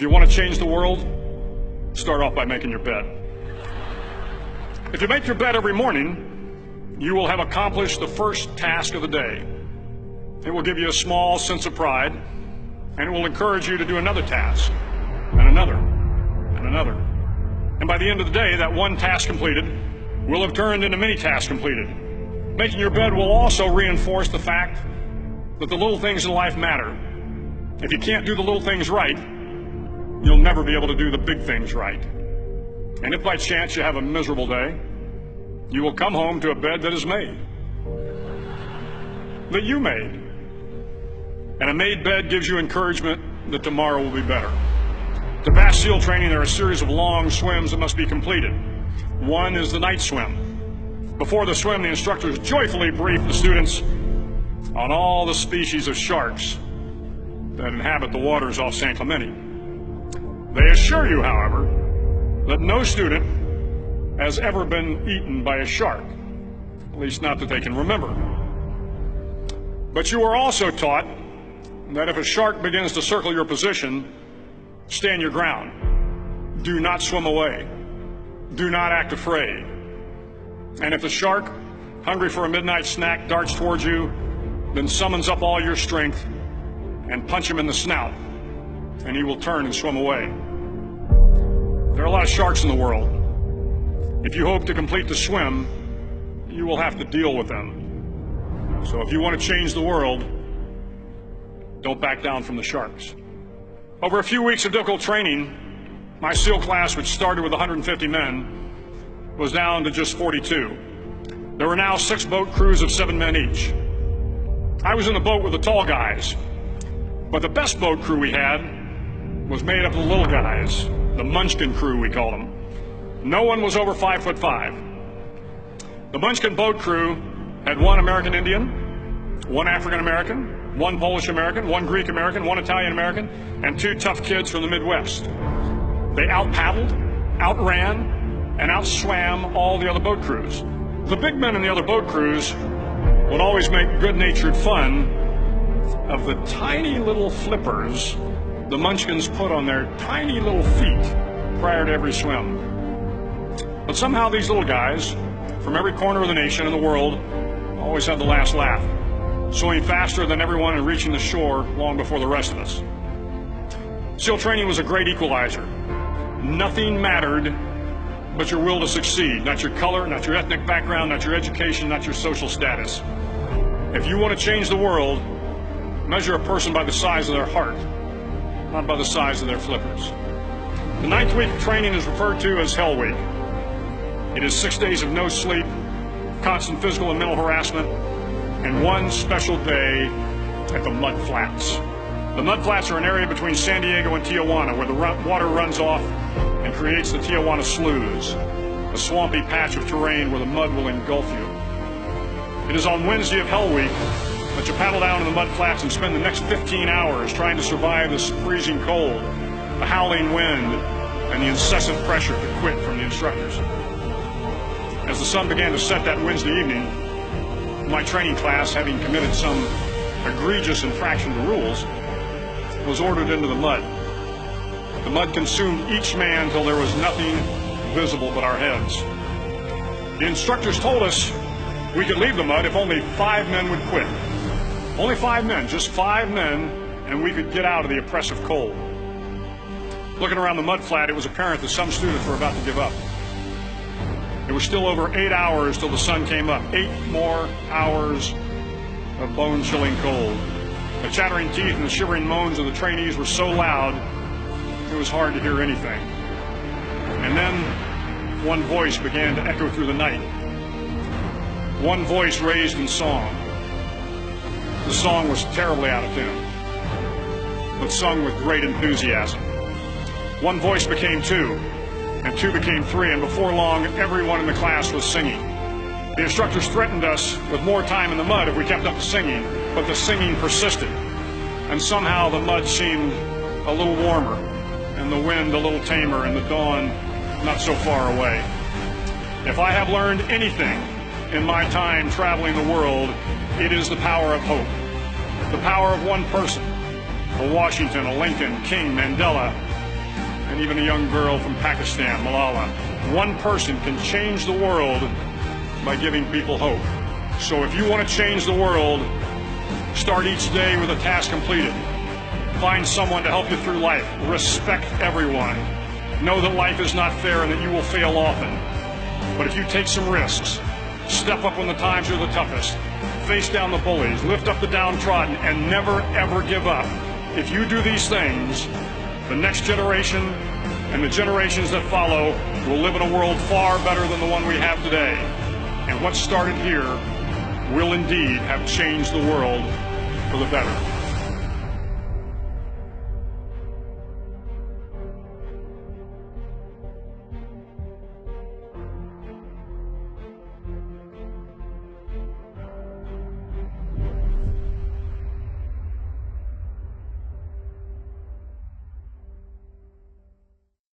If you want to change the world, start off by making your bed. If you make your bed every morning, you will have accomplished the first task of the day. It will give you a small sense of pride, and it will encourage you to do another task, and another, and another. And by the end of the day, that one task completed will have turned into many tasks completed. Making your bed will also reinforce the fact that the little things in life matter. If you can't do the little things right, you'll never be able to do the big things right. And if by chance you have a miserable day, you will come home to a bed that is made, that you made. And a made bed gives you encouragement that tomorrow will be better. To pass SEAL training, there are a series of long swims that must be completed. One is the night swim. Before the swim, the instructors joyfully brief the students on all the species of sharks that inhabit the waters off San Clemente. They assure you, however, that no student has ever been eaten by a shark, at least not that they can remember. But you are also taught that if a shark begins to circle your position, stand your ground. Do not swim away. Do not act afraid. And if the shark, hungry for a midnight snack, darts towards you, then summons up all your strength and punch him in the snout, and he will turn and swim away. There are a lot of sharks in the world. If you hope to complete the swim, you will have to deal with them. So if you want to change the world, don't back down from the sharks. Over a few weeks of difficult training, my SEAL class, which started with 150 men, was down to just 42. There were now 6 boat crews of 7 men each. I was in the boat with the tall guys, but the best boat crew we had was made up of the little guys, the Munchkin crew, we called them. No one was over 5'5". The Munchkin boat crew had 1 American Indian, 1 African American, 1 Polish American, 1 Greek American, 1 Italian American, and 2 tough kids from the Midwest. They out-paddled, outran, and outswam all the other boat crews. The big men in the other boat crews would always make good-natured fun of the tiny little flippers the Munchkins put on their tiny little feet prior to every swim. But somehow these little guys from every corner of the nation and the world always had the last laugh, swimming faster than everyone and reaching the shore long before the rest of us. SEAL training was a great equalizer. Nothing mattered but your will to succeed, not your color, not your ethnic background, not your education, not your social status. If you want to change the world, measure a person by the size of their heart, not by the size of their flippers. The 9th week of training is referred to as Hell Week. It is 6 days of no sleep, constant physical and mental harassment, and 1 special day at the Mud Flats. The Mud Flats are an area between San Diego and Tijuana where the water runs off and creates the Tijuana Sloughs, a swampy patch of terrain where the mud will engulf you. It is on Wednesday of Hell Week that you paddle down to the Mud Flats and spend the next 15 hours trying to survive this freezing cold, the howling wind, and the incessant pressure to quit from the instructors. As the sun began to set that Wednesday evening, my training class, having committed some egregious infraction to rules, was ordered into the mud. The mud consumed each man till there was nothing visible but our heads. The instructors told us we could leave the mud if only 5 men would quit. Only 5 men, just 5 men, and we could get out of the oppressive cold. Looking around the mud flat, it was apparent that some students were about to give up. It was still over 8 hours till the sun came up. 8 more hours of bone-chilling cold. The chattering teeth and the shivering moans of the trainees were so loud, it was hard to hear anything. And then one voice began to echo through the night. One voice raised in song. The song was terribly out of tune, but sung with great enthusiasm. One voice became 2, and 2 became 3, and before long, everyone in the class was singing. The instructors threatened us with more time in the mud if we kept up the singing, but the singing persisted, and somehow the mud seemed a little warmer, and the wind a little tamer, and the dawn not so far away. If I have learned anything in my time traveling the world, it is the power of hope. The power of one person, a Washington, a Lincoln, King, Mandela, and even a young girl from Pakistan, Malala. One person can change the world by giving people hope. So if you want to change the world, start each day with a task completed. Find someone to help you through life. Respect everyone. Know that life is not fair and that you will fail often. But if you take some risks, step up when the times are the toughest, face down the bullies, lift up the downtrodden, and never ever give up. If you do these things, the next generation and the generations that follow will live in a world far better than the one we have today. And what started here will indeed have changed the world for the better.